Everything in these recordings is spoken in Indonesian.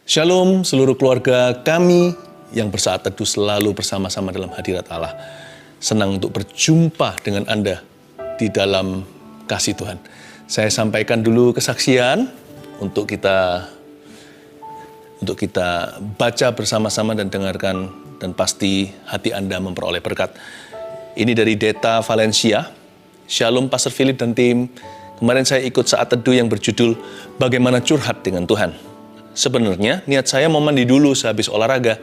Shalom seluruh keluarga kami yang bersaat teduh selalu bersama-sama dalam hadirat Allah. Senang untuk berjumpa dengan Anda di dalam kasih Tuhan. Saya sampaikan dulu kesaksian untuk kita baca bersama-sama dan dengarkan, dan pasti hati Anda memperoleh berkat. Ini dari Deta Valencia. Shalom Pastor Philip dan tim. Kemarin saya ikut saat teduh yang berjudul Bagaimana Curhat dengan Tuhan. Sebenarnya niat saya mau mandi dulu sehabis olahraga,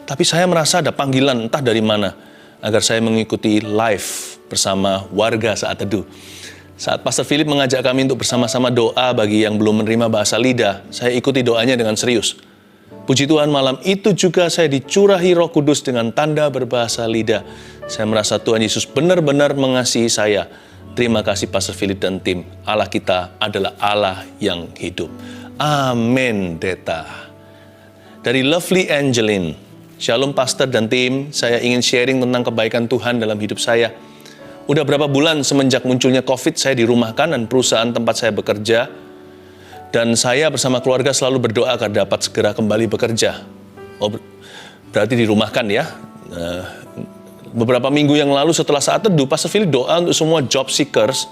tapi saya merasa ada panggilan entah dari mana agar saya mengikuti live bersama warga saat teduh. Saat Pastor Philip mengajak kami untuk bersama-sama doa bagi yang belum menerima bahasa lidah, saya ikuti doanya dengan serius. Puji Tuhan, malam itu juga saya dicurahi Roh Kudus dengan tanda berbahasa lidah. Saya merasa Tuhan Yesus benar-benar mengasihi saya. Terima kasih Pastor Philip dan tim. Allah kita adalah Allah yang hidup. Amin, Deta. Dari Lovely Angeline. Shalom Pastor dan tim, saya ingin sharing tentang kebaikan Tuhan dalam hidup saya. Udah berapa bulan semenjak munculnya COVID, saya dirumahkan dan perusahaan tempat saya bekerja. Dan saya bersama keluarga selalu berdoa agar dapat segera kembali bekerja. Berarti dirumahkan ya. Beberapa minggu yang lalu setelah saat teduh, Pastor Philip doa untuk semua job seekers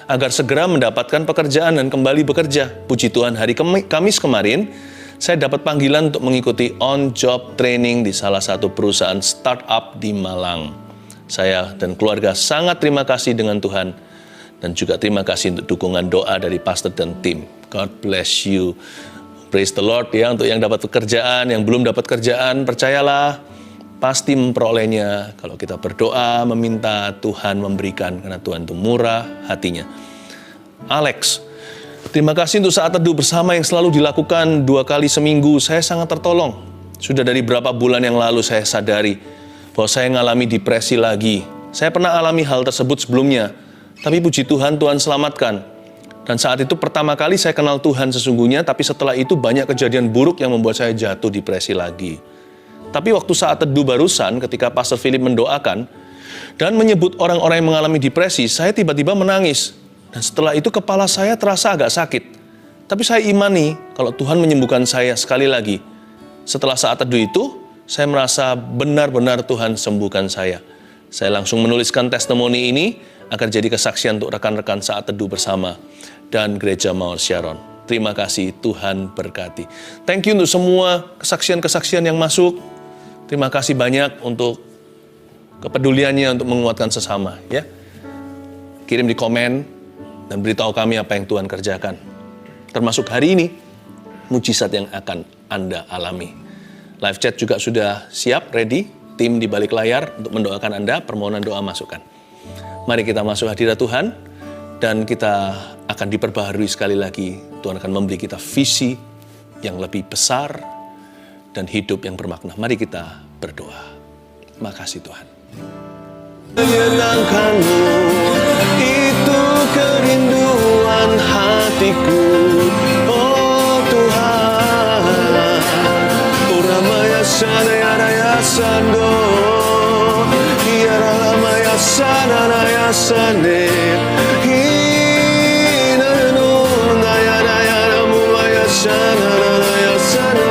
agar segera mendapatkan pekerjaan dan kembali bekerja. Puji Tuhan, hari Kamis kemarin, saya dapat panggilan untuk mengikuti on-job training di salah satu perusahaan startup di Malang. Saya dan keluarga sangat terima kasih dengan Tuhan, dan juga terima kasih untuk dukungan doa dari pastor dan tim. God bless you. Praise the Lord ya, untuk yang dapat pekerjaan, yang belum dapat kerjaan, percayalah, pasti memperolehnya kalau kita berdoa, meminta Tuhan memberikan, karena Tuhan itu murah hatinya. Alex, terima kasih untuk saat teduh bersama yang selalu dilakukan 2 kali seminggu. Saya sangat tertolong. Sudah dari berapa bulan yang lalu saya sadari bahwa saya mengalami depresi lagi. Saya pernah alami hal tersebut sebelumnya, tapi puji Tuhan, Tuhan selamatkan. Dan saat itu pertama kali saya kenal Tuhan sesungguhnya, tapi setelah itu banyak kejadian buruk yang membuat saya jatuh depresi lagi. Tapi waktu saat teduh barusan, ketika Pastor Philip mendoakan dan menyebut orang-orang yang mengalami depresi, saya tiba-tiba menangis. Dan setelah itu kepala saya terasa agak sakit. Tapi saya imani kalau Tuhan menyembuhkan saya sekali lagi. Setelah saat teduh itu, saya merasa benar-benar Tuhan sembuhkan saya. Saya langsung menuliskan testimoni ini agar jadi kesaksian untuk rekan-rekan saat teduh bersama dan Gereja Mount Sharon. Terima kasih, Tuhan berkati. Thank you untuk semua kesaksian-kesaksian yang masuk. Terima kasih banyak untuk kepeduliannya untuk menguatkan sesama, ya. Kirim di komen dan beritahu kami apa yang Tuhan kerjakan. Termasuk hari ini, mujizat yang akan Anda alami. Live chat juga sudah siap, ready. Tim di balik layar untuk mendoakan Anda, permohonan doa masukkan. Mari kita masuk hadirat Tuhan, dan kita akan diperbaharui sekali lagi. Tuhan akan memberi kita visi yang lebih besar dan hidup yang bermakna. Mari kita berdoa. Makasih Tuhan. Menyenangkanmu, itu kerinduan hatiku. Oh Tuhan, Uramaya Sanaya Sando, Iaramaya Sanaya Sane, Hinanu Naya Naya Namumaya Sanaya Sano.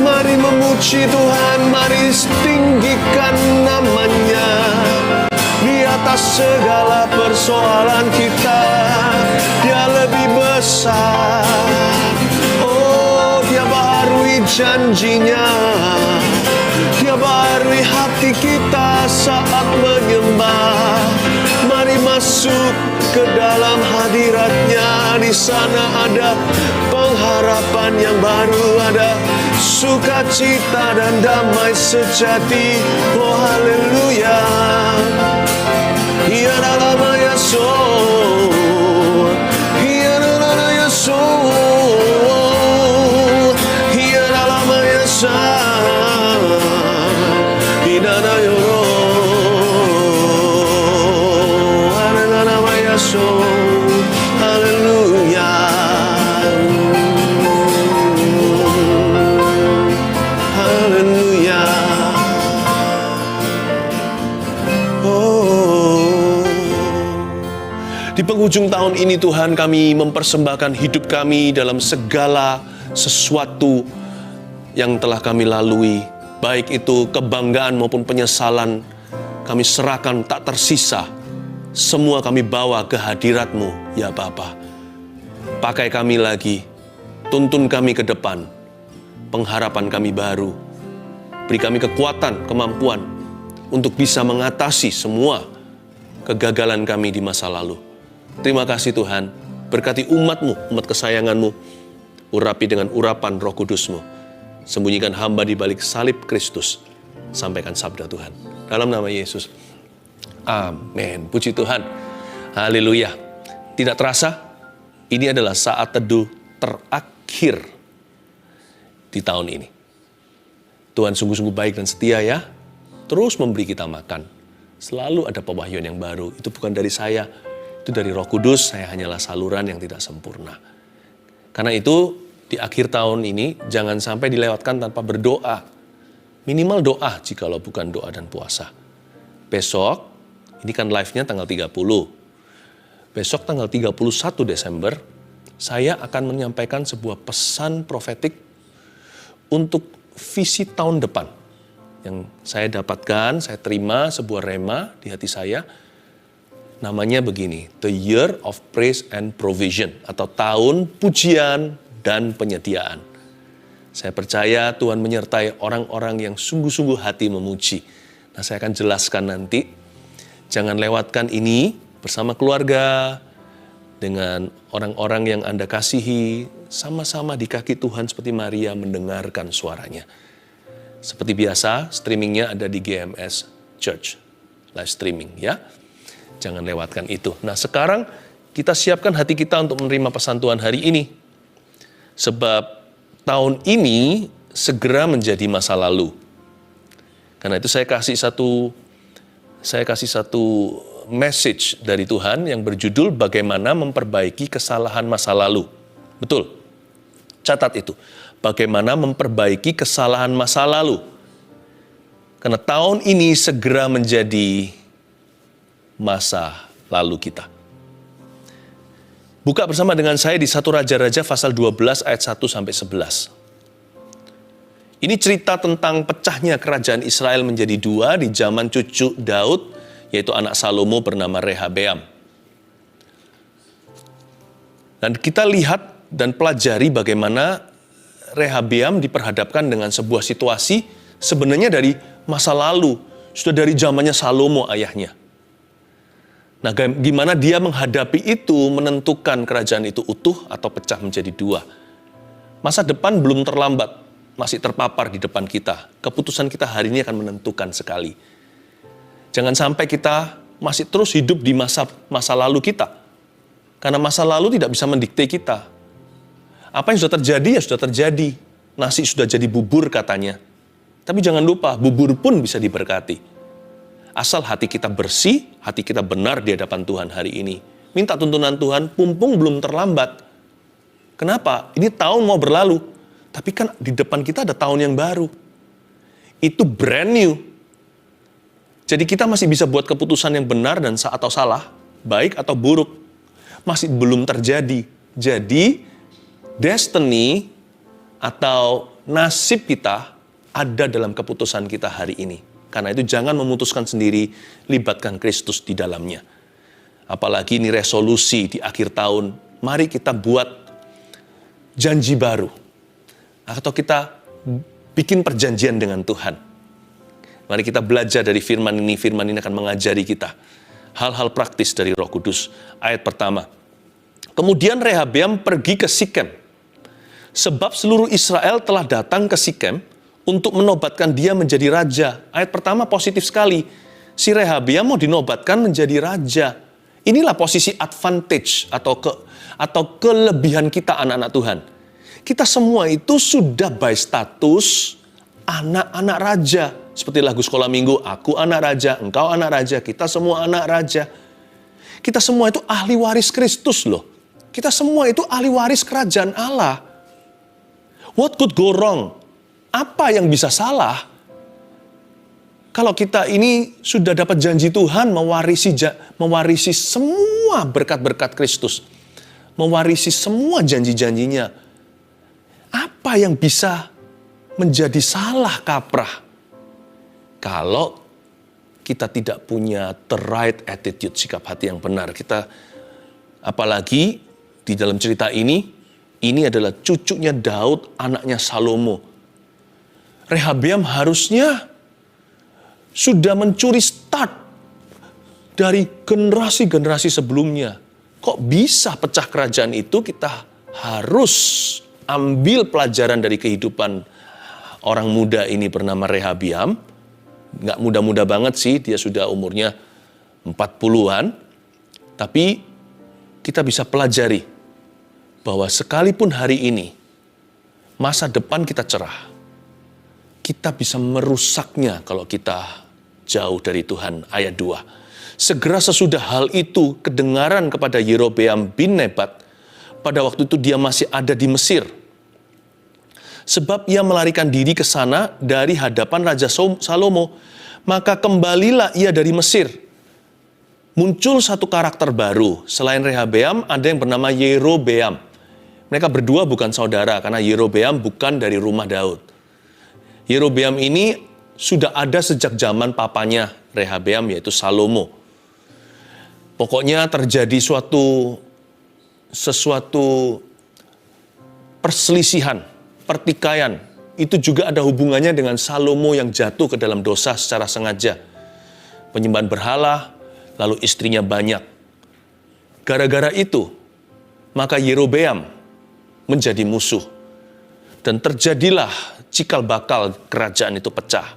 Mari memuji Tuhan, mari tinggikan namanya di atas segala persoalan kita. Dia lebih besar. Oh, Dia baharui janjinya. Dia baharui hati kita saat menyembah. Mari masuk ke dalam hadirat-Nya. Di sana ada pengharapan yang baru, ada sukacita dan damai sejati. Oh haleluya. Ia dalam Yesus, ia dalam Yesus, ia dalam Yesus, ia dalam Yesus, ada dalam Yesus. Haleluya. Haleluya. Di penghujung tahun ini Tuhan, kami mempersembahkan hidup kami dalam segala sesuatu yang telah kami lalui, baik itu kebanggaan maupun penyesalan, kami serahkan tak tersisa. Semua kami bawa ke hadirat-Mu, ya Bapa. Pakai kami lagi, tuntun kami ke depan, pengharapan kami baru. Beri kami kekuatan, kemampuan untuk bisa mengatasi semua kegagalan kami di masa lalu. Terima kasih Tuhan, berkati umat-Mu, umat kesayangan-Mu, urapi dengan urapan Roh Kudus-Mu. Sembunyikan hamba di balik salib Kristus. Sampaikan sabda Tuhan. Dalam nama Yesus. Amin. Puji Tuhan. Haleluya. Tidak terasa, ini adalah saat teduh terakhir di tahun ini. Tuhan sungguh-sungguh baik dan setia ya. Terus memberi kita makan. Selalu ada pewahyuan yang baru. Itu bukan dari saya. Itu dari Roh Kudus. Saya hanyalah saluran yang tidak sempurna. Karena itu di akhir tahun ini jangan sampai dilewatkan tanpa berdoa. Minimal doa jikalau bukan doa dan puasa. Besok, ini kan live-nya tanggal 30. Besok tanggal 31 Desember, saya akan menyampaikan sebuah pesan profetik untuk visi tahun depan. Yang saya dapatkan, saya terima sebuah rema di hati saya. Namanya begini, The Year of Praise and Provision, atau tahun pujian dan penyediaan. Saya percaya Tuhan menyertai orang-orang yang sungguh-sungguh hati memuji. Nah, saya akan jelaskan nanti. Jangan lewatkan ini bersama keluarga, dengan orang-orang yang Anda kasihi, sama-sama di kaki Tuhan seperti Maria mendengarkan suaranya. Seperti biasa, streamingnya ada di GMS Church, live streaming ya. Jangan lewatkan itu. Nah, sekarang kita siapkan hati kita untuk menerima pesan Tuhan hari ini. Sebab tahun ini segera menjadi masa lalu. Karena itu saya kasih satu message dari Tuhan yang berjudul bagaimana memperbaiki kesalahan masa lalu. Betul. Catat itu. Bagaimana memperbaiki kesalahan masa lalu. Karena tahun ini segera menjadi masa lalu kita. Buka bersama dengan saya di 1 Raja-Raja pasal 12 ayat 1 sampai 11. Ini cerita tentang pecahnya kerajaan Israel menjadi dua di zaman cucu Daud, yaitu anak Salomo bernama Rehabeam. Dan kita lihat dan pelajari bagaimana Rehabeam diperhadapkan dengan sebuah situasi sebenarnya dari masa lalu, sudah dari zamannya Salomo ayahnya. Nah, gimana dia menghadapi itu, menentukan kerajaan itu utuh atau pecah menjadi dua. Masa depan belum terlambat, masih terpapar di depan kita. Keputusan kita hari ini akan menentukan sekali. Jangan sampai kita masih terus hidup di masa lalu kita. Karena masa lalu tidak bisa mendikte kita. Apa yang sudah terjadi, ya sudah terjadi. Nasi sudah jadi bubur katanya. Tapi jangan lupa, bubur pun bisa diberkati. Asal hati kita bersih, hati kita benar di hadapan Tuhan hari ini. Minta tuntunan Tuhan, mumpung belum terlambat. Kenapa? Ini tahun mau berlalu. Tapi kan di depan kita ada tahun yang baru. Itu brand new. Jadi kita masih bisa buat keputusan yang benar dan atau salah, baik atau buruk. Masih belum terjadi. Jadi, destiny atau nasib kita ada dalam keputusan kita hari ini. Karena itu jangan memutuskan sendiri, libatkan Kristus di dalamnya. Apalagi ini resolusi di akhir tahun, mari kita buat janji baru. Atau kita bikin perjanjian dengan Tuhan. Mari kita belajar dari firman ini akan mengajari kita hal-hal praktis dari Roh Kudus. Ayat pertama, kemudian Rehabeam pergi ke Sikem, sebab seluruh Israel telah datang ke Sikem untuk menobatkan dia menjadi raja. Ayat pertama positif sekali. Si Rehabeam mau dinobatkan menjadi raja. Inilah posisi advantage atau kelebihan kita anak-anak Tuhan. Kita semua itu sudah by status anak-anak raja. Seperti lagu sekolah minggu, aku anak raja, engkau anak raja, kita semua anak raja. Kita semua itu ahli waris Kristus loh. Kita semua itu ahli waris kerajaan Allah. What could go wrong? Apa yang bisa salah? Kalau kita ini sudah dapat janji Tuhan mewarisi semua berkat-berkat Kristus. Mewarisi semua janji-janjinya. Apa yang bisa menjadi salah kaprah kalau kita tidak punya the right attitude, sikap hati yang benar? Apalagi di dalam cerita ini adalah cucunya Daud, anaknya Salomo. Rehabeam harusnya sudah mencuri start dari generasi-generasi sebelumnya. Kok bisa pecah kerajaan itu? Kita harus ambil pelajaran dari kehidupan orang muda ini bernama Rehabeam. Nggak muda-muda banget sih, dia sudah umurnya 40-an. Tapi kita bisa pelajari bahwa sekalipun hari ini masa depan kita cerah, kita bisa merusaknya kalau kita jauh dari Tuhan. Ayat 2. Segera sesudah hal itu kedengaran kepada Yerobeam bin Nebat, pada waktu itu dia masih ada di Mesir. Sebab ia melarikan diri ke sana dari hadapan Raja Salomo, maka kembalilah ia dari Mesir. Muncul satu karakter baru, selain Rehabeam ada yang bernama Yerobeam. Mereka berdua bukan saudara, karena Yerobeam bukan dari rumah Daud. Yerobeam ini sudah ada sejak zaman papanya Rehabeam, yaitu Salomo. Pokoknya terjadi sesuatu perselisihan, pertikaian. Itu juga ada hubungannya dengan Salomo yang jatuh ke dalam dosa secara sengaja. Penyembahan berhala, lalu istrinya banyak. Gara-gara itu, maka Yerobeam menjadi musuh. Dan terjadilah cikal bakal kerajaan itu pecah.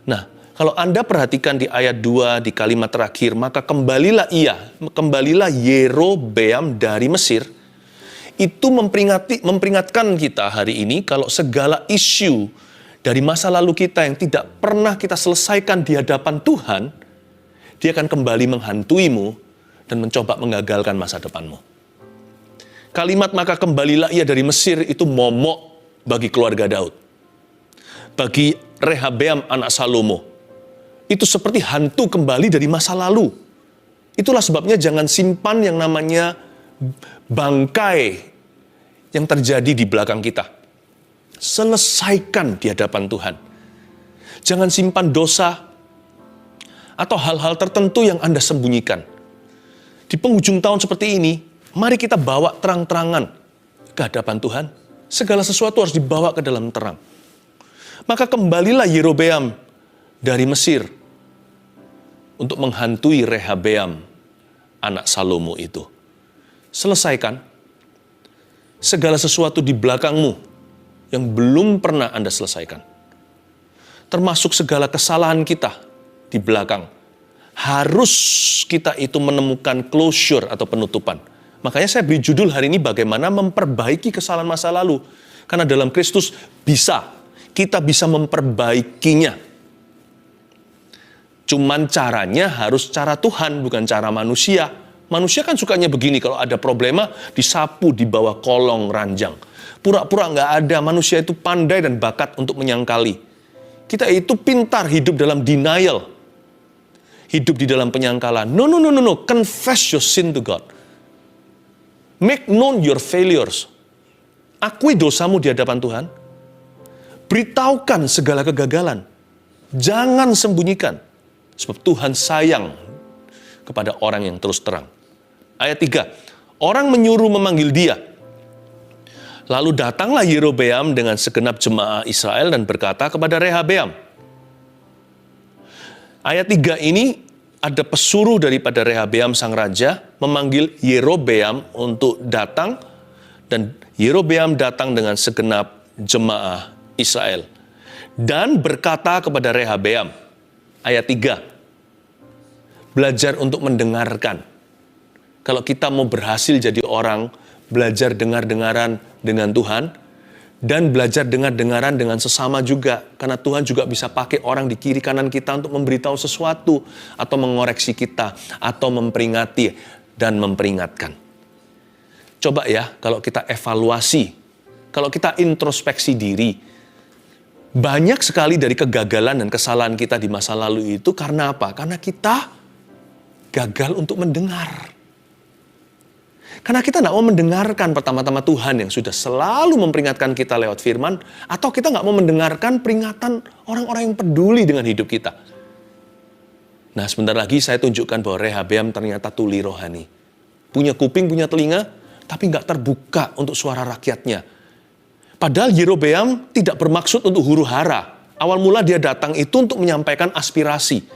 Nah, kalau Anda perhatikan di ayat 2 di kalimat terakhir, maka kembalilah Yerobeam dari Mesir. Itu memperingatkan kita hari ini kalau segala isu dari masa lalu kita yang tidak pernah kita selesaikan di hadapan Tuhan, dia akan kembali menghantuimu dan mencoba mengagalkan masa depanmu. Kalimat maka kembalilah ia dari Mesir itu momok bagi keluarga Daud. Bagi Rehabeam anak Salomo. Itu seperti hantu kembali dari masa lalu. Itulah sebabnya jangan simpan yang namanya bangkai yang terjadi di belakang kita. Selesaikan di hadapan Tuhan. Jangan simpan dosa atau hal-hal tertentu yang Anda sembunyikan. Di penghujung tahun seperti ini, mari kita bawa terang-terangan ke hadapan Tuhan. Segala sesuatu harus dibawa ke dalam terang. Maka kembalilah Yerobeam dari Mesir untuk menghantui Rehabeam, anak Salomo itu. Selesaikan segala sesuatu di belakangmu yang belum pernah Anda selesaikan. Termasuk segala kesalahan kita di belakang. Harus kita itu menemukan closure atau penutupan. Makanya saya beri judul hari ini bagaimana memperbaiki kesalahan masa lalu. Karena dalam Kristus kita bisa memperbaikinya. Cuman caranya harus cara Tuhan, bukan cara manusia. Manusia kan sukanya begini, kalau ada problema, disapu di bawah kolong ranjang. Pura-pura nggak ada, manusia itu pandai dan bakat untuk menyangkali. Kita itu pintar hidup dalam denial. Hidup di dalam penyangkalan. No. Confess your sin to God. Make known your failures. Akui dosamu di hadapan Tuhan. Beritahukan segala kegagalan. Jangan sembunyikan. Sebab Tuhan sayang kepada orang yang terus terang. Ayat 3. Orang menyuruh memanggil dia. Lalu datanglah Yerobeam dengan segenap jemaah Israel dan berkata kepada Rehabeam. Ayat 3 ini ada pesuruh daripada Rehabeam sang raja memanggil Yerobeam untuk datang. Dan Yerobeam datang dengan segenap jemaah Israel. Dan berkata kepada Rehabeam. Ayat 3. Belajar untuk mendengarkan. Kalau kita mau berhasil jadi orang, belajar dengar-dengaran dengan Tuhan, dan belajar dengar-dengaran dengan sesama juga. Karena Tuhan juga bisa pakai orang di kiri kanan kita untuk memberitahu sesuatu, atau mengoreksi kita, atau memperingati dan memperingatkan. Coba ya, kalau kita evaluasi, kalau kita introspeksi diri, banyak sekali dari kegagalan dan kesalahan kita di masa lalu itu karena apa? Karena kita gagal untuk mendengar. Karena kita nggak mau mendengarkan pertama-tama Tuhan yang sudah selalu memperingatkan kita lewat firman, atau kita nggak mau mendengarkan peringatan orang-orang yang peduli dengan hidup kita. Nah, sebentar lagi saya tunjukkan bahwa Rehabeam ternyata tuli rohani. Punya kuping, punya telinga, tapi nggak terbuka untuk suara rakyatnya. Padahal Yerobeam tidak bermaksud untuk huru-hara. Awal mula dia datang itu untuk menyampaikan aspirasi.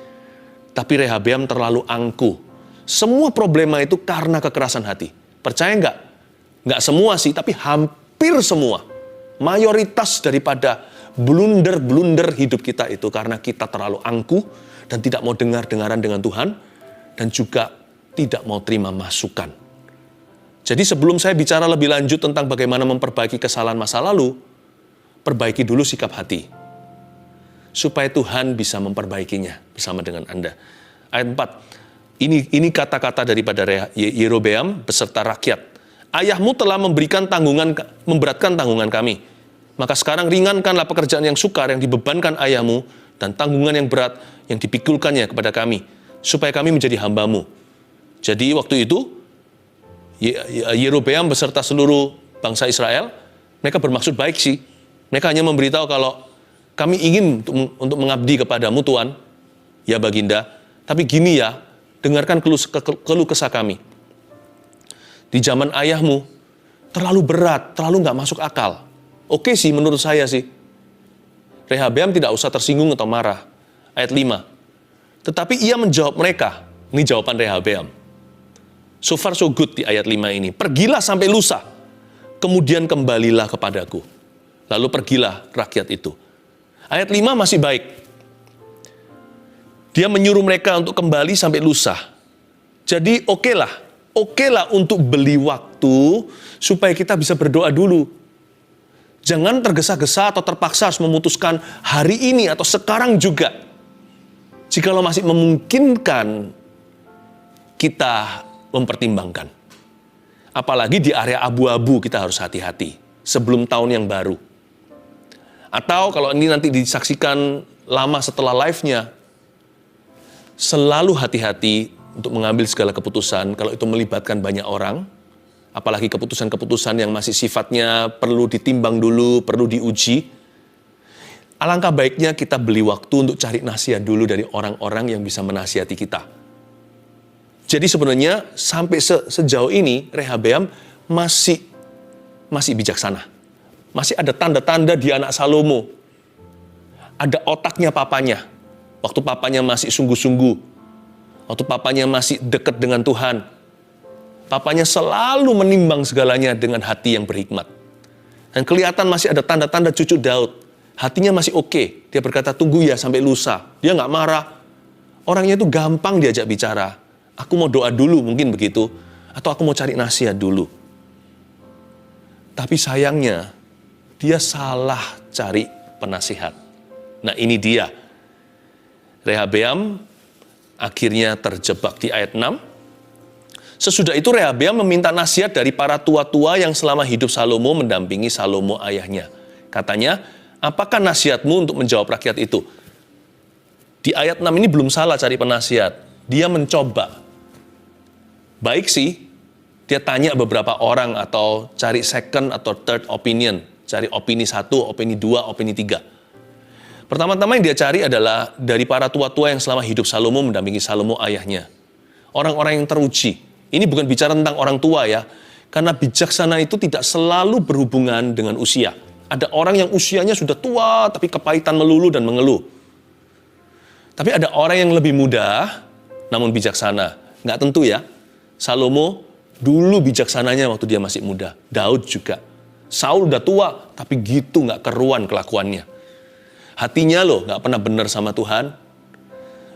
Tapi Rehabeam terlalu angkuh. Semua problema itu karena kekerasan hati. Percaya nggak? Nggak semua sih, tapi hampir semua. Mayoritas daripada blunder-blunder hidup kita itu karena kita terlalu angkuh dan tidak mau dengar-dengaran dengan Tuhan, dan juga tidak mau terima masukan. Jadi sebelum saya bicara lebih lanjut tentang bagaimana memperbaiki kesalahan masa lalu, perbaiki dulu sikap hati, supaya Tuhan bisa memperbaikinya bersama dengan Anda. Ayat 4, ini kata-kata daripada Yerobeam beserta rakyat. Ayahmu telah memberatkan tanggungan kami. Maka sekarang ringankanlah pekerjaan yang sukar yang dibebankan ayahmu, dan tanggungan yang berat yang dipikulkannya kepada kami, supaya kami menjadi hambamu. Jadi waktu itu, Yerobeam beserta seluruh bangsa Israel, mereka bermaksud baik sih. Mereka hanya memberitahu kalau kami ingin untuk mengabdi kepadamu Tuhan, ya baginda, tapi gini ya, dengarkan keluh kesah kami. Di zaman ayahmu, terlalu berat, terlalu nggak masuk akal. Oke sih, menurut saya sih. Rehabeam tidak usah tersinggung atau marah. Ayat 5. Tetapi ia menjawab mereka. Ini jawaban Rehabeam. So far so good di ayat 5 ini. Pergilah sampai lusa. Kemudian kembalilah kepadaku. Lalu pergilah rakyat itu. Ayat 5 masih baik. Dia menyuruh mereka untuk kembali sampai lusa. Jadi oke lah untuk beli waktu supaya kita bisa berdoa dulu. Jangan tergesa-gesa atau terpaksa harus memutuskan hari ini atau sekarang juga. Jikalau masih memungkinkan, kita mempertimbangkan. Apalagi di area abu-abu kita harus hati-hati sebelum tahun yang baru. Atau kalau ini nanti disaksikan lama setelah live-nya, selalu hati-hati untuk mengambil segala keputusan kalau itu melibatkan banyak orang. Apalagi keputusan-keputusan yang masih sifatnya perlu ditimbang dulu, perlu diuji. Alangkah baiknya kita beli waktu untuk cari nasihat dulu dari orang-orang yang bisa menasihati kita. Jadi sebenarnya sampai sejauh ini Rehabeam masih bijaksana. Masih ada tanda-tanda dia anak Salomo. Ada otaknya papanya. Waktu papanya masih sungguh-sungguh. Waktu papanya masih dekat dengan Tuhan. Papanya selalu menimbang segalanya dengan hati yang berhikmat. Dan kelihatan masih ada tanda-tanda cucu Daud. Hatinya masih oke. Dia berkata, tunggu ya sampai lusa. Dia nggak marah. Orangnya itu gampang diajak bicara. Aku mau doa dulu, mungkin begitu. Atau aku mau cari nasihat dulu. Tapi sayangnya, dia salah cari penasihat. Nah ini dia. Rehabeam akhirnya terjebak di ayat 6. Sesudah itu Rehabeam meminta nasihat dari para tua-tua yang selama hidup Salomo mendampingi Salomo ayahnya. Katanya, apakah nasihatmu untuk menjawab rakyat itu? Di ayat 6 ini belum salah cari penasihat. Dia mencoba. Baik sih, dia tanya beberapa orang atau cari second atau third opinion. Cari opini 1, opini 2, opini 3. Pertama-tama yang dia cari adalah dari para tua-tua yang selama hidup Salomo mendampingi Salomo ayahnya. Orang-orang yang teruji. Ini bukan bicara tentang orang tua ya, karena bijaksana itu tidak selalu berhubungan dengan usia. Ada orang yang usianya sudah tua, tapi kepahitan melulu dan mengeluh. Tapi ada orang yang lebih muda, namun bijaksana. Nggak tentu ya. Salomo dulu bijaksananya waktu dia masih muda. Daud juga. Saul udah tua, tapi gitu nggak keruan kelakuannya. Hatinya loh nggak pernah benar sama Tuhan.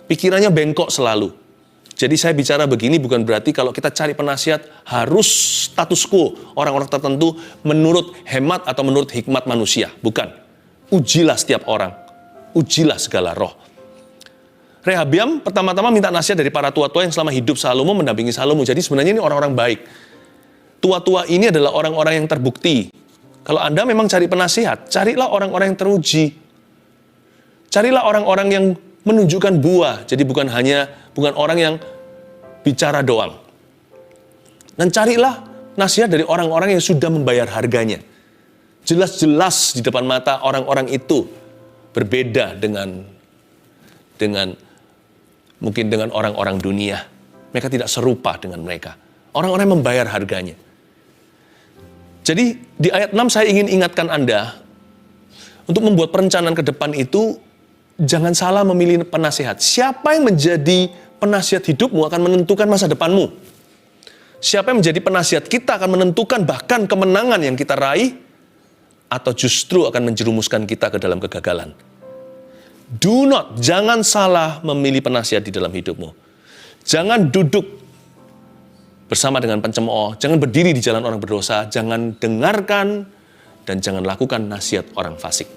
Pikirannya bengkok selalu. Jadi saya bicara begini bukan berarti kalau kita cari penasihat harus status quo orang-orang tertentu menurut hemat atau menurut hikmat manusia. Bukan. Ujilah setiap orang. Ujilah segala roh. Rehabeam pertama-tama minta nasihat dari para tua-tua yang selama hidup Salomo mendampingi Salomo. Jadi sebenarnya ini orang-orang baik. Tua-tua ini adalah orang-orang yang terbukti. Kalau Anda memang cari penasihat, carilah orang-orang yang teruji. Carilah orang-orang yang menunjukkan buah. Jadi bukan orang yang bicara doang. Dan carilah nasihat dari orang-orang yang sudah membayar harganya. Jelas-jelas di depan mata orang-orang itu berbeda dengan mungkin dengan orang-orang dunia. Mereka tidak serupa dengan mereka. Orang-orang yang membayar harganya. Jadi di ayat 6 saya ingin ingatkan Anda, untuk membuat perencanaan ke depan itu, jangan salah memilih penasihat. Siapa yang menjadi penasihat hidupmu akan menentukan masa depanmu. Siapa yang menjadi penasihat kita akan menentukan bahkan kemenangan yang kita raih, atau justru akan menjerumuskan kita ke dalam kegagalan. Jangan salah memilih penasihat di dalam hidupmu. Jangan duduk bersama dengan pencemooh, jangan berdiri di jalan orang berdosa, jangan dengarkan dan jangan lakukan nasihat orang fasik.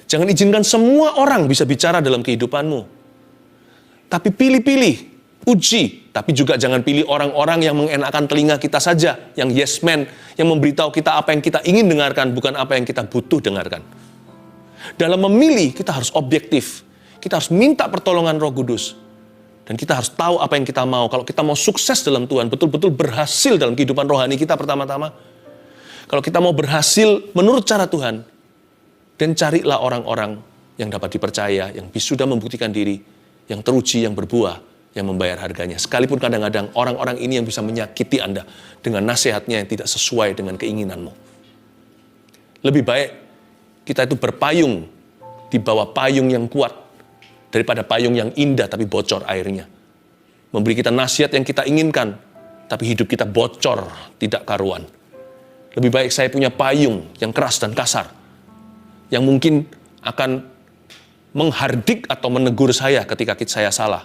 Jangan izinkan semua orang bisa bicara dalam kehidupanmu. Tapi pilih-pilih, uji. Tapi juga jangan pilih orang-orang yang mengenakan telinga kita saja, yang yes man, yang memberitahu kita apa yang kita ingin dengarkan, bukan apa yang kita butuh dengarkan. Dalam memilih, kita harus objektif. Kita harus minta pertolongan Roh Kudus. Dan kita harus tahu apa yang kita mau. Kalau kita mau sukses dalam Tuhan, betul-betul berhasil dalam kehidupan rohani kita pertama-tama. Kalau kita mau berhasil menurut cara Tuhan, dan carilah orang-orang yang dapat dipercaya, yang sudah membuktikan diri, yang teruji, yang berbuah, yang membayar harganya. Sekalipun kadang-kadang orang-orang ini yang bisa menyakiti Anda dengan nasihatnya yang tidak sesuai dengan keinginanmu. Lebih baik kita itu berpayung di bawah payung yang kuat daripada payung yang indah tapi bocor airnya. Memberi kita nasihat yang kita inginkan, tapi hidup kita bocor, tidak karuan. Lebih baik saya punya payung yang keras dan kasar, yang mungkin akan menghardik atau menegur saya ketika saya salah.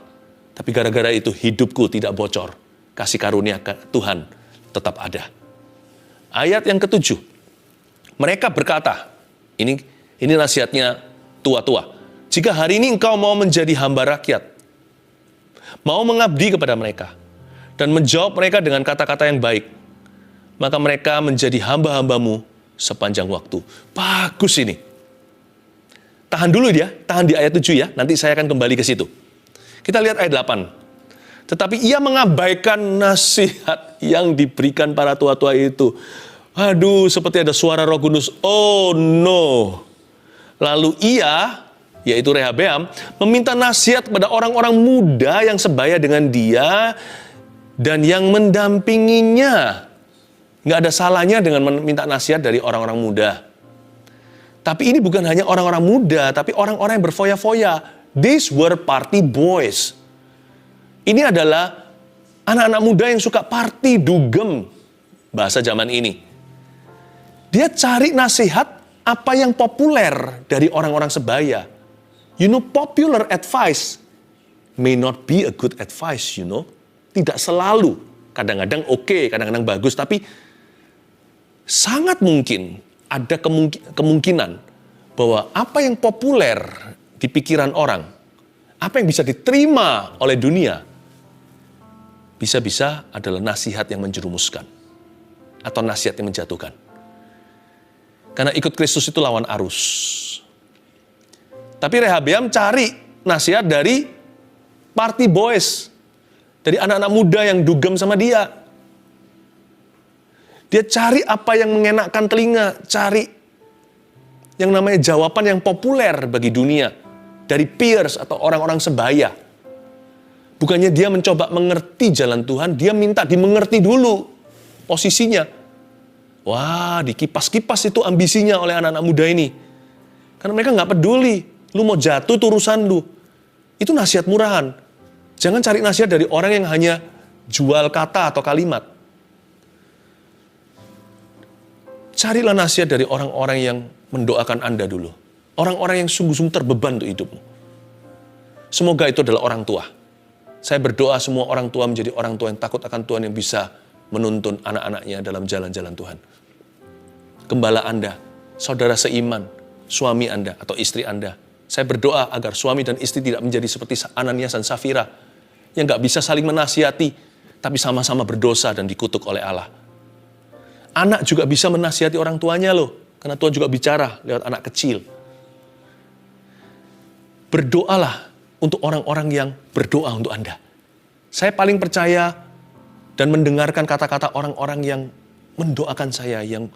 Tapi gara-gara itu hidupku tidak bocor. Kasih karunia Tuhan tetap ada. Ayat yang ke-7. Mereka berkata, ini nasihatnya tua-tua. Jika hari ini engkau mau menjadi hamba rakyat, mau mengabdi kepada mereka, dan menjawab mereka dengan kata-kata yang baik, maka mereka menjadi hamba-hambamu sepanjang waktu. Bagus ini. Tahan dulu dia, tahan di ayat 7 ya, nanti saya akan kembali ke situ. Kita lihat ayat 8. Tetapi ia mengabaikan nasihat yang diberikan para tua-tua itu. Aduh, seperti ada suara Roh Kudus. Oh no. Lalu ia, yaitu Rehabeam, meminta nasihat kepada orang-orang muda yang sebaya dengan dia dan yang mendampinginya. Nggak ada salahnya dengan meminta nasihat dari orang-orang muda. Tapi ini bukan hanya orang-orang muda, tapi orang-orang yang berfoya-foya. These were party boys. Ini adalah anak-anak muda yang suka party, dugem, bahasa zaman ini. Dia cari nasihat apa yang populer dari orang-orang sebaya. You know, popular advice may not be a good advice, you know. Tidak selalu. Kadang-kadang oke, kadang-kadang bagus, tapi sangat mungkin ada kemungkinan bahwa apa yang populer di pikiran orang, apa yang bisa diterima oleh dunia, bisa-bisa adalah nasihat yang menjerumuskan atau nasihat yang menjatuhkan. Karena ikut Kristus itu lawan arus. Tapi Rehabeam cari nasihat dari party boys, dari anak-anak muda yang dugem sama dia. Dia cari apa yang mengenakkan telinga, cari yang namanya jawaban yang populer bagi dunia, dari peers atau orang-orang sebaya. Bukannya dia mencoba mengerti jalan Tuhan, dia minta dimengerti dulu posisinya. Wah, dikipas-kipas itu ambisinya oleh anak-anak muda ini. Karena mereka nggak peduli, lu mau jatuh itu urusan lu. Itu nasihat murahan. Jangan cari nasihat dari orang yang hanya jual kata atau kalimat. Carilah nasihat dari orang-orang yang mendoakan Anda dulu. Orang-orang yang sungguh-sungguh terbeban untuk hidupmu. Semoga itu adalah orang tua. Saya berdoa semua orang tua menjadi orang tua yang takut akan Tuhan, yang bisa menuntun anak-anaknya dalam jalan-jalan Tuhan. Gembala Anda, saudara seiman, suami Anda atau istri Anda. Saya berdoa agar suami dan istri tidak menjadi seperti Ananias dan Safira, yang gak bisa saling menasihati, tapi sama-sama berdosa dan dikutuk oleh Allah. Anak juga bisa menasihati orang tuanya loh, karena Tuhan juga bicara lewat anak kecil. Berdoalah untuk orang-orang yang berdoa untuk Anda. Saya paling percaya dan mendengarkan kata-kata orang-orang yang mendoakan saya, yang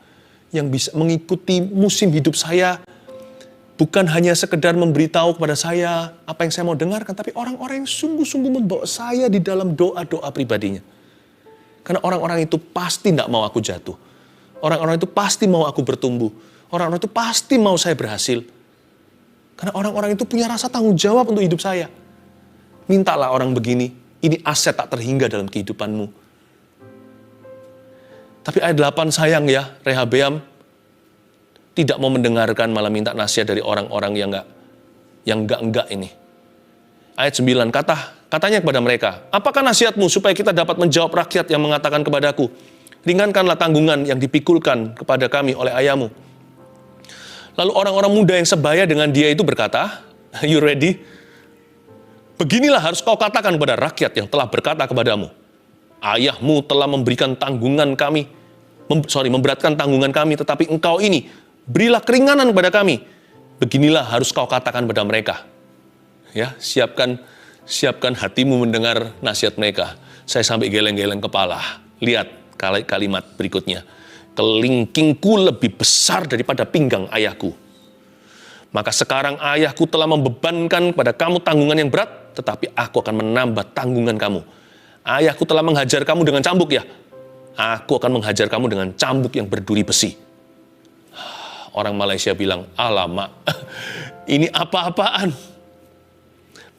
bisa mengikuti musim hidup saya, bukan hanya sekedar memberitahu kepada saya apa yang saya mau dengarkan, tapi orang-orang yang sungguh-sungguh membawa saya di dalam doa-doa pribadinya. Karena orang-orang itu pasti tidak mau aku jatuh. Orang-orang itu pasti mau aku bertumbuh. Orang-orang itu pasti mau saya berhasil. Karena orang-orang itu punya rasa tanggung jawab untuk hidup saya. Mintalah orang begini, ini aset tak terhingga dalam kehidupanmu. Tapi ayat 8 sayang ya, Rehabeam tidak mau mendengarkan, malah minta nasihat dari orang-orang yang enggak ini. Ayat 9, katanya kepada mereka, apakah nasihatmu supaya kita dapat menjawab rakyat yang mengatakan kepadaku, ringankanlah tanggungan yang dipikulkan kepada kami oleh ayahmu. Lalu orang-orang muda yang sebaya dengan dia itu berkata, you ready? Beginilah harus kau katakan kepada rakyat yang telah berkata kepadamu, ayahmu telah memberikan tanggungan kami, memberatkan tanggungan kami, tetapi engkau ini, berilah keringanan kepada kami. Beginilah harus kau katakan kepada mereka. Ya, siapkan hatimu mendengar nasihat mereka. Saya sampai geleng-geleng kepala. Lihat kalimat berikutnya. Kelingkingku lebih besar daripada pinggang ayahku. Maka sekarang ayahku telah membebankan kepada kamu tanggungan yang berat, tetapi aku akan menambah tanggungan kamu. Ayahku telah menghajar kamu dengan cambuk ya. Aku akan menghajar kamu dengan cambuk yang berduri besi. Orang Malaysia bilang, alamak, ini apa-apaan.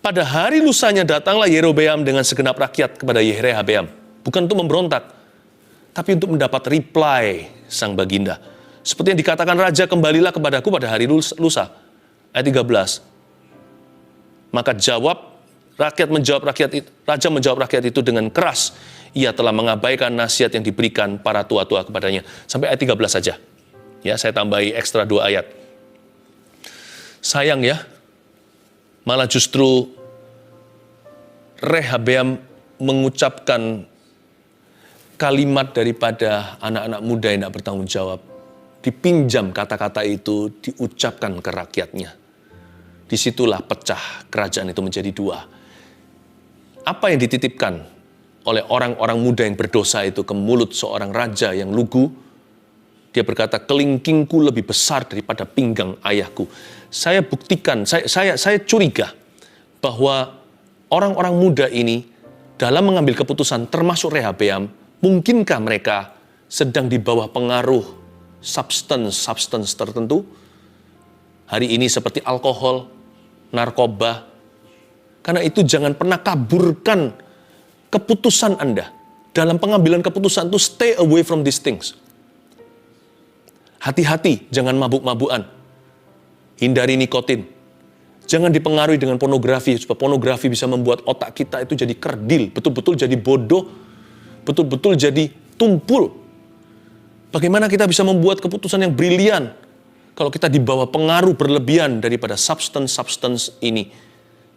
Pada hari lusanya datanglah Yerobeam dengan segenap rakyat kepada Rehabeam. Bukan untuk memberontak, tapi untuk mendapat reply sang baginda. Seperti yang dikatakan raja, kembalilah kepadaku pada hari lusa. Ayat 13. Maka raja menjawab rakyat itu dengan keras. Ia telah mengabaikan nasihat yang diberikan para tua-tua kepadanya. Sampai ayat 13 saja. Ya, saya tambahi ekstra 2 ayat. Sayang ya, malah justru Rehabeam mengucapkan kalimat daripada anak-anak muda yang tidak bertanggung jawab. Dipinjam kata-kata itu, diucapkan ke rakyatnya. Disitulah pecah kerajaan itu menjadi 2. Apa yang dititipkan oleh orang-orang muda yang berdosa itu ke mulut seorang raja yang lugu, dia berkata, kelingkingku lebih besar daripada pinggang ayahku. Saya buktikan, saya curiga bahwa orang-orang muda ini dalam mengambil keputusan, termasuk Rehabeam, mungkinkah mereka sedang di bawah pengaruh substance tertentu? Hari ini seperti alkohol, narkoba. Karena itu jangan pernah kaburkan keputusan Anda. Dalam pengambilan keputusan itu stay away from these things. Hati-hati, jangan mabuk-mabukan. Hindari nikotin. Jangan dipengaruhi dengan pornografi, supaya pornografi bisa membuat otak kita itu jadi kerdil, betul-betul jadi bodoh, betul-betul jadi tumpul. Bagaimana kita bisa membuat keputusan yang brilian kalau kita dibawa pengaruh berlebihan daripada substance ini?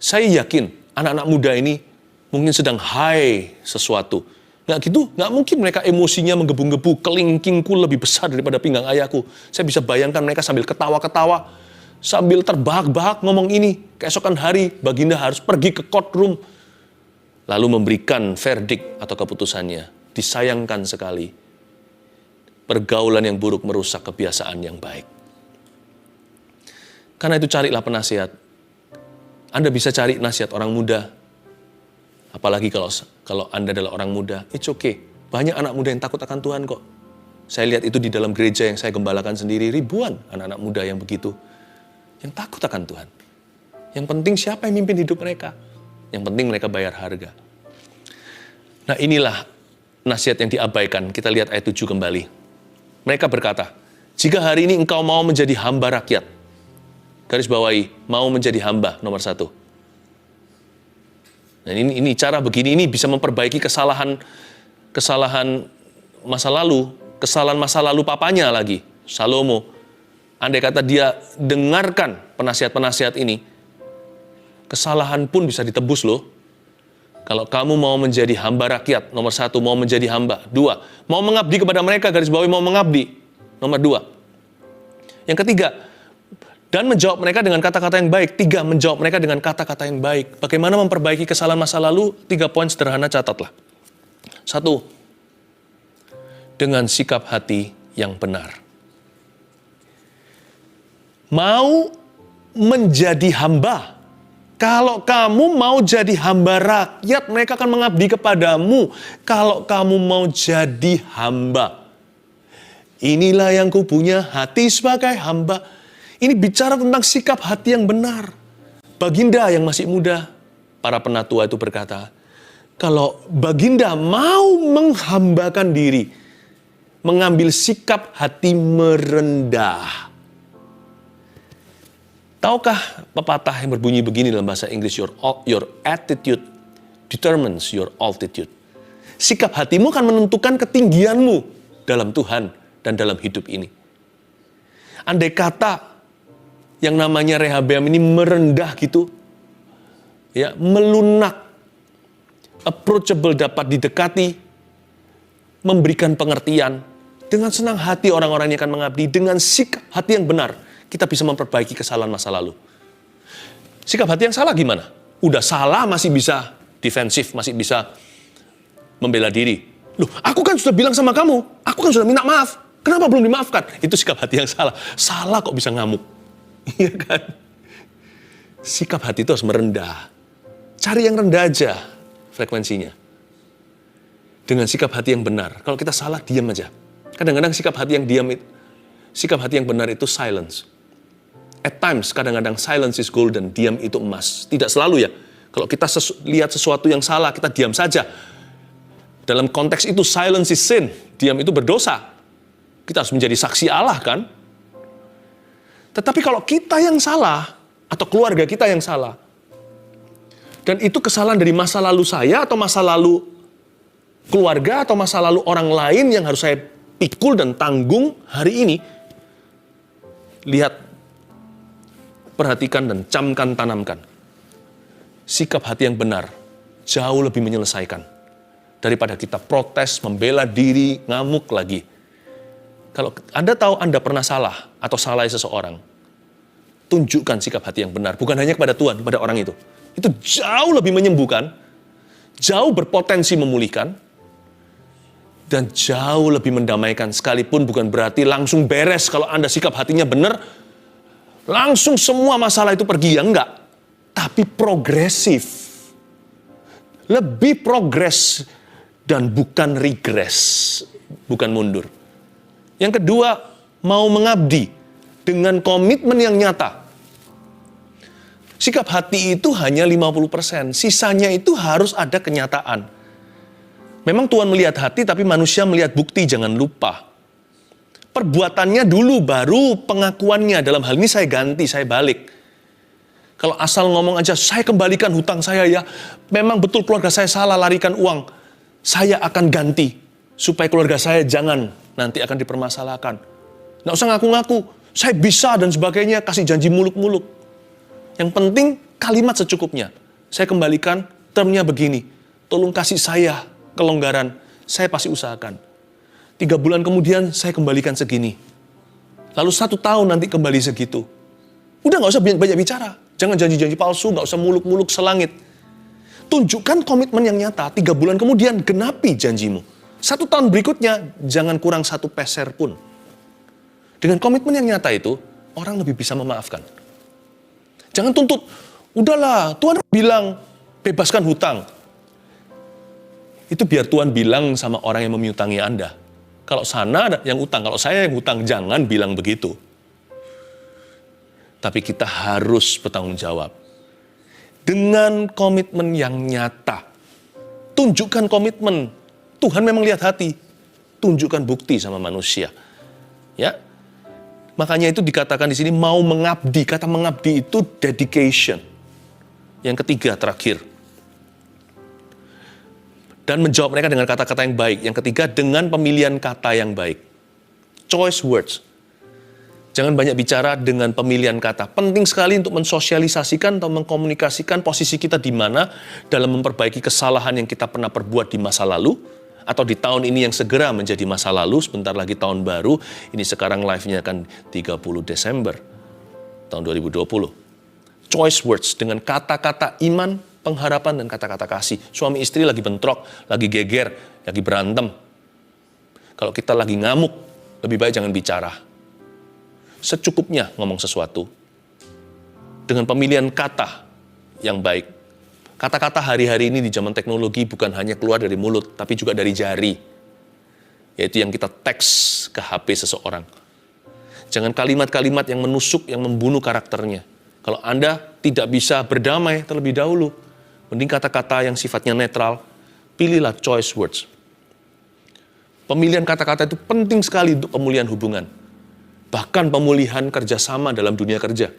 Saya yakin anak-anak muda ini mungkin sedang high sesuatu. Nggak gitu, nggak mungkin mereka emosinya menggebu-gebu, kelingkingku lebih besar daripada pinggang ayahku. Saya bisa bayangkan mereka sambil ketawa-ketawa, sambil terbahak-bahak ngomong ini. Keesokan hari, baginda harus pergi ke courtroom, lalu memberikan verdict atau keputusannya. Disayangkan sekali. Pergaulan yang buruk merusak kebiasaan yang baik. Karena itu carilah penasihat. Anda bisa cari nasihat orang muda. Apalagi kalau Anda adalah orang muda, it's okay. Banyak anak muda yang takut akan Tuhan kok. Saya lihat itu di dalam gereja yang saya gembalakan sendiri, ribuan anak-anak muda yang begitu. Yang takut akan Tuhan. Yang penting siapa yang mimpin hidup mereka. Yang penting mereka bayar harga. Nah inilah nasihat yang diabaikan. Kita lihat ayat 7 kembali. Mereka berkata, jika hari ini engkau mau menjadi hamba rakyat, garis bawahi, mau menjadi hamba, nomor 1. Dan ini cara begini, ini bisa memperbaiki kesalahan masa lalu, kesalahan masa lalu papanya lagi, Salomo. Andai kata dia dengarkan penasihat-penasihat ini, kesalahan pun bisa ditebus loh. Kalau kamu mau menjadi hamba rakyat, nomor 1, mau menjadi hamba. 2, mau mengabdi kepada mereka, garis bawahi mau mengabdi. Nomor 2. Yang ketiga, dan menjawab mereka dengan kata-kata yang baik. 3, menjawab mereka dengan kata-kata yang baik. Bagaimana memperbaiki kesalahan masa lalu? 3 poin sederhana, catatlah. 1, dengan sikap hati yang benar. Mau menjadi hamba. Kalau kamu mau jadi hamba rakyat, mereka akan mengabdi kepadamu. Kalau kamu mau jadi hamba. Inilah yang kupunya, hati sebagai hamba. Ini bicara tentang sikap hati yang benar. Baginda yang masih muda, para penatua itu berkata, kalau Baginda mau menghambakan diri, mengambil sikap hati merendah. Tahukah pepatah yang berbunyi begini dalam bahasa Inggris, your attitude determines your altitude. Sikap hatimu akan menentukan ketinggianmu dalam Tuhan dan dalam hidup ini. Andai kata yang namanya Rehabeam ini merendah gitu, ya, melunak, approachable, dapat didekati, memberikan pengertian, dengan senang hati orang-orang yang akan mengabdi, dengan sikap hati yang benar, kita bisa memperbaiki kesalahan masa lalu. Sikap hati yang salah gimana? Udah salah masih bisa defensif, masih bisa membela diri. Loh, aku kan sudah bilang sama kamu, aku kan sudah minta maaf. Kenapa belum dimaafkan? Itu sikap hati yang salah. Salah kok bisa ngamuk. Iya kan? Sikap hati itu harus merendah. Cari yang rendah aja frekuensinya. Dengan sikap hati yang benar. Kalau kita salah, diam aja. Kadang-kadang sikap hati yang diam itu, sikap hati yang benar itu silence. At times, kadang-kadang silence is golden, diam itu emas. Tidak selalu ya. Kalau kita lihat sesuatu yang salah, kita diam saja. Dalam konteks itu, silence is sin. Diam itu berdosa. Kita harus menjadi saksi Allah kan? Tetapi kalau kita yang salah, atau keluarga kita yang salah, dan itu kesalahan dari masa lalu saya, atau masa lalu keluarga, atau masa lalu orang lain yang harus saya pikul dan tanggung hari ini, lihat, perhatikan dan camkan, tanamkan. Sikap hati yang benar jauh lebih menyelesaikan daripada kita protes, membela diri, ngamuk lagi. Kalau Anda tahu Anda pernah salah atau salah seseorang, tunjukkan sikap hati yang benar. Bukan hanya kepada Tuhan, kepada orang itu. Itu jauh lebih menyembuhkan, jauh berpotensi memulihkan, dan jauh lebih mendamaikan. Sekalipun bukan berarti langsung beres kalau Anda sikap hatinya benar, langsung semua masalah itu pergi, ya enggak. Tapi progresif. Lebih progres dan bukan regres, bukan mundur. Yang kedua, mau mengabdi dengan komitmen yang nyata. Sikap hati itu hanya 50%, sisanya itu harus ada kenyataan. Memang Tuhan melihat hati, tapi manusia melihat bukti, jangan lupa. Perbuatannya dulu, baru pengakuannya. Dalam hal ini saya ganti, saya balik. Kalau asal ngomong aja, saya kembalikan hutang saya ya. Memang betul keluarga saya salah larikan uang. Saya akan ganti. Supaya keluarga saya jangan nanti akan dipermasalahkan. Nggak usah ngaku-ngaku. Saya bisa dan sebagainya, kasih janji muluk-muluk. Yang penting kalimat secukupnya. Saya kembalikan, termnya begini. Tolong kasih saya kelonggaran. Saya pasti usahakan. 3 bulan kemudian saya kembalikan segini. Lalu 1 tahun nanti kembali segitu. Udah gak usah banyak bicara. Jangan janji-janji palsu, gak usah muluk-muluk selangit. Tunjukkan komitmen yang nyata. 3 bulan kemudian genapi janjimu. 1 tahun berikutnya jangan kurang 1 peser pun. Dengan komitmen yang nyata itu, orang lebih bisa memaafkan. Jangan tuntut, udahlah Tuhan bilang bebaskan hutang. Itu biar Tuhan bilang sama orang yang memiutangi Anda. Kalau sana ada yang utang, kalau saya yang hutang, jangan bilang begitu. Tapi kita harus bertanggung jawab. Dengan komitmen yang nyata. Tunjukkan komitmen. Tuhan memang lihat hati. Tunjukkan bukti sama manusia. Ya. Makanya itu dikatakan di sini mau mengabdi. Kata mengabdi itu dedication. Yang ketiga, terakhir. Dan menjawab mereka dengan kata-kata yang baik. Yang ketiga, dengan pemilihan kata yang baik. Choice words. Jangan banyak bicara dengan pemilihan kata. Penting sekali untuk mensosialisasikan atau mengkomunikasikan posisi kita di mana dalam memperbaiki kesalahan yang kita pernah perbuat di masa lalu, atau di tahun ini yang segera menjadi masa lalu, sebentar lagi tahun baru, ini sekarang live-nya akan 30 Desember tahun 2020. Choice words dengan kata-kata iman, pengharapan, dan kata-kata kasih. Suami istri lagi bentrok, lagi geger, lagi berantem. Kalau kita lagi ngamuk, lebih baik jangan bicara. Secukupnya ngomong sesuatu. Dengan pemilihan kata yang baik. Kata-kata hari-hari ini di zaman teknologi bukan hanya keluar dari mulut, tapi juga dari jari. Yaitu yang kita teks ke HP seseorang. Jangan kalimat-kalimat yang menusuk, yang membunuh karakternya. Kalau Anda tidak bisa berdamai terlebih dahulu, mending kata-kata yang sifatnya netral, pilihlah choice words. Pemilihan kata-kata itu penting sekali untuk pemulihan hubungan. Bahkan pemulihan kerjasama dalam dunia kerja.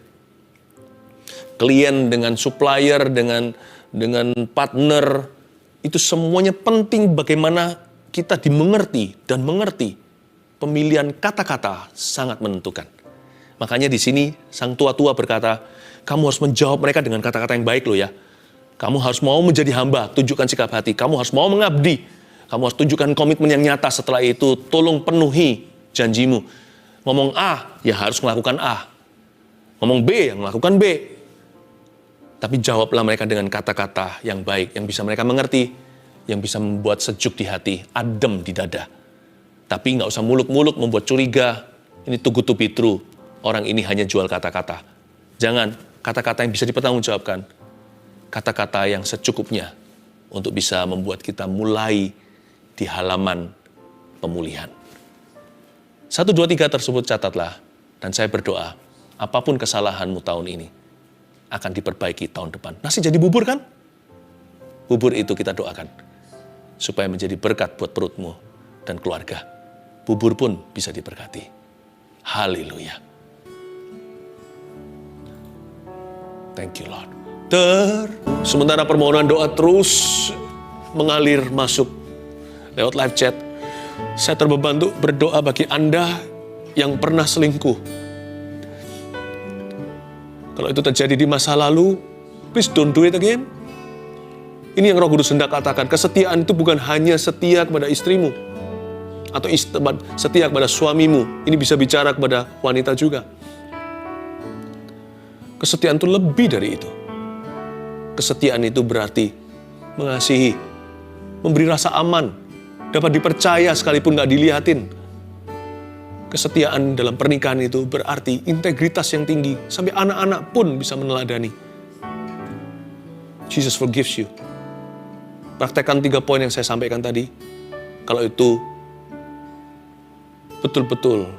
Klien dengan supplier, dengan partner, itu semuanya penting bagaimana kita dimengerti dan mengerti. Pemilihan kata-kata sangat menentukan. Makanya di sini sang tua-tua berkata, kamu harus menjawab mereka dengan kata-kata yang baik loh ya. Kamu harus mau menjadi hamba, tunjukkan sikap hati. Kamu harus mau mengabdi. Kamu harus tunjukkan komitmen yang nyata. Setelah itu tolong penuhi janjimu. Ngomong A, ya harus melakukan A. Ngomong B, yang melakukan B. Tapi jawablah mereka dengan kata-kata yang baik, yang bisa mereka mengerti, yang bisa membuat sejuk di hati, adem di dada. Tapi nggak usah muluk-muluk membuat curiga. Ini too good to be true. Orang ini hanya jual kata-kata. Jangan kata-kata yang bisa dipertanggungjawabkan. Kata-kata yang secukupnya untuk bisa membuat kita mulai di halaman pemulihan. 1, 2, 3 tersebut catatlah. Dan saya berdoa, apapun kesalahanmu tahun ini akan diperbaiki tahun depan. Nasi jadi bubur kan? Bubur itu kita doakan. Supaya menjadi berkat buat perutmu dan keluarga. Bubur pun bisa diberkati. Haleluya. Thank you Lord. Sementara permohonan doa terus mengalir masuk lewat live chat, saya terbeban untuk berdoa bagi Anda yang pernah selingkuh. Kalau itu terjadi di masa lalu, please don't do it again. Ini yang Roh Kudus hendak katakan, kesetiaan itu bukan hanya setia kepada istrimu, atau setia kepada suamimu. Ini bisa bicara kepada wanita juga. Kesetiaan itu lebih dari itu. Kesetiaan itu berarti mengasihi, memberi rasa aman, dapat dipercaya sekalipun gak dilihatin. Kesetiaan dalam pernikahan itu berarti integritas yang tinggi, sampai anak-anak pun bisa meneladani. Jesus forgives you. Praktekkan 3 poin yang saya sampaikan tadi. Kalau itu betul-betul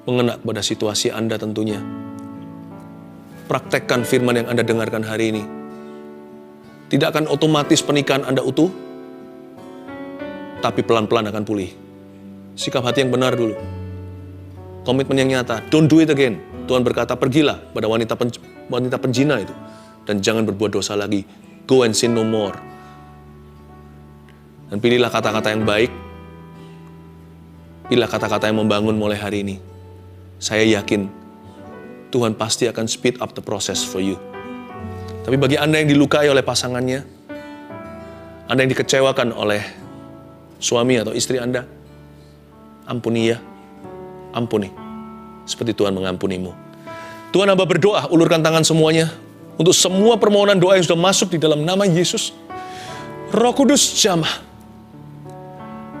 mengena pada situasi Anda tentunya. Praktekkan firman yang Anda dengarkan hari ini. Tidak akan otomatis pernikahan Anda utuh, tapi pelan-pelan akan pulih. Sikap hati yang benar dulu. Komitmen yang nyata. Don't do it again. Tuhan berkata, pergilah pada wanita penjina itu. Dan jangan berbuat dosa lagi. Go and sin no more. Dan pilihlah kata-kata yang baik. Pilihlah kata-kata yang membangun mulai hari ini. Saya yakin Tuhan pasti akan speed up the process for you. Tapi bagi Anda yang dilukai oleh pasangannya, Anda yang dikecewakan oleh suami atau istri Anda, ampuni ya, ampuni. Seperti Tuhan mengampunimu. Tuhan, hamba berdoa, ulurkan tangan semuanya. Untuk semua permohonan doa yang sudah masuk di dalam nama Yesus. Roh Kudus jamah.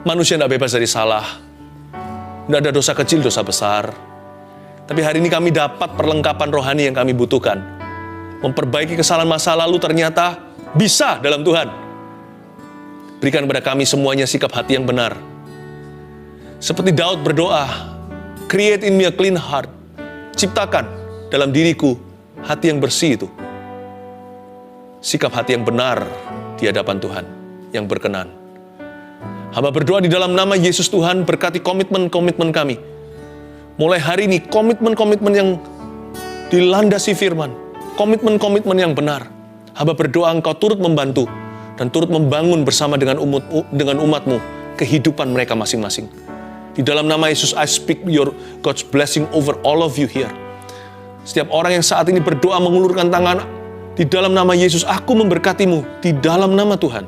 Manusia tidak bebas dari salah. Tidak ada dosa kecil, dosa besar. Tapi hari ini kami dapat perlengkapan rohani yang kami butuhkan. Memperbaiki kesalahan masa lalu ternyata bisa dalam Tuhan. Berikan kepada kami semuanya sikap hati yang benar. Seperti Daud berdoa, create in me a clean heart. Ciptakan dalam diriku hati yang bersih itu. Sikap hati yang benar di hadapan Tuhan, yang berkenan. Hamba berdoa di dalam nama Yesus Tuhan, berkati komitmen-komitmen kami. Mulai hari ini, komitmen-komitmen yang dilandasi firman, komitmen-komitmen yang benar. Hamba berdoa Engkau turut membantu dan turut membangun bersama dengan umatmu kehidupan mereka masing-masing. Di dalam nama Yesus, I speak your God's blessing over all of you here. Setiap orang yang saat ini berdoa mengulurkan tangan, di dalam nama Yesus, aku memberkatimu di dalam nama Tuhan.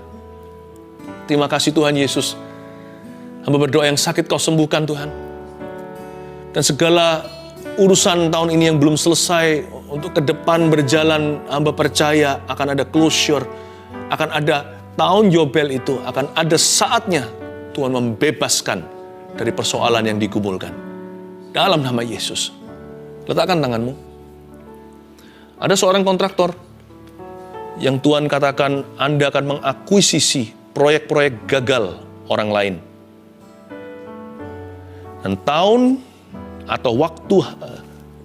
Terima kasih Tuhan Yesus. Hamba berdoa yang sakit Kau sembuhkan Tuhan. Dan segala urusan tahun ini yang belum selesai, untuk ke depan berjalan, hamba percaya akan ada closure, akan ada tahun Yobel itu, akan ada saatnya Tuhan membebaskan dari persoalan yang digumulkan. Dalam nama Yesus. Letakkan tanganmu. Ada seorang kontraktor yang Tuhan katakan Anda akan mengakuisisi proyek-proyek gagal orang lain. Dan tahun atau waktu,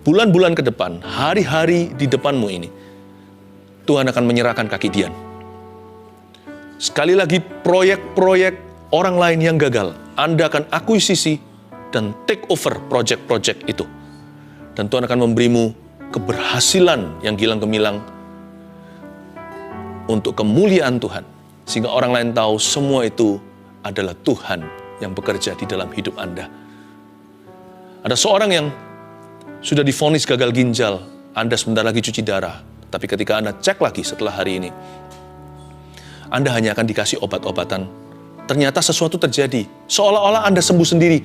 bulan-bulan ke depan, hari-hari di depanmu ini, Tuhan akan menyerahkan kaki Dian. Sekali lagi, proyek-proyek orang lain yang gagal, Anda akan akuisisi dan take over proyek-proyek itu. Dan Tuhan akan memberimu keberhasilan yang gilang gemilang untuk kemuliaan Tuhan. Sehingga orang lain tahu semua itu adalah Tuhan yang bekerja di dalam hidup Anda. Ada seorang yang sudah divonis gagal ginjal, Anda sebentar lagi cuci darah. Tapi ketika Anda cek lagi setelah hari ini, Anda hanya akan dikasih obat-obatan. Ternyata sesuatu terjadi, seolah-olah Anda sembuh sendiri.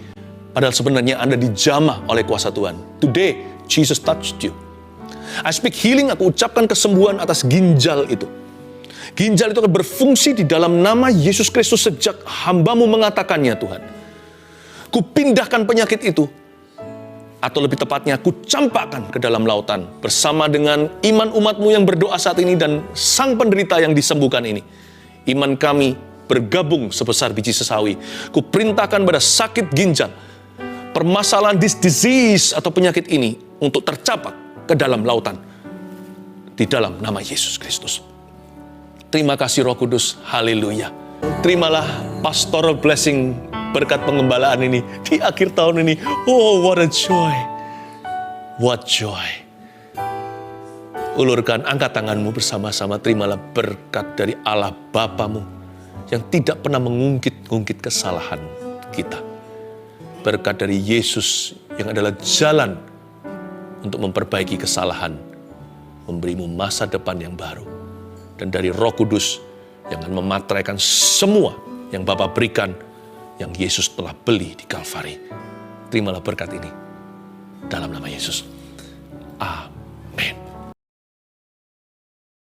Padahal sebenarnya Anda dijamah oleh kuasa Tuhan. Today, Jesus touched you. I speak healing, aku ucapkan kesembuhan atas ginjal itu. Ginjal itu akan berfungsi di dalam nama Yesus Kristus sejak hamba-Mu mengatakannya, Tuhan. Kupindahkan penyakit itu, atau lebih tepatnya, kucampakkan ke dalam lautan, bersama dengan iman umat-Mu yang berdoa saat ini dan sang penderita yang disembuhkan ini. Iman kami bergabung sebesar biji sesawi. Kuperintahkan pada sakit ginjal, permasalahan disease atau penyakit ini, untuk tercapak ke dalam lautan. Di dalam nama Yesus Kristus. Terima kasih Roh Kudus, haleluya. Terimalah pastoral blessing, berkat pengembalaan ini di akhir tahun ini. Oh, what a joy. What joy. Ulurkan, angkat tanganmu bersama-sama. Terimalah berkat dari Allah Bapamu yang tidak pernah mengungkit-ungkit kesalahan kita. Berkat dari Yesus yang adalah jalan untuk memperbaiki kesalahan, memberimu masa depan yang baru. Dan dari Roh Kudus yang akan memateraikan semua yang Bapa berikan, yang Yesus telah beli di Kalvari. Terimalah berkat ini dalam nama Yesus. Amin.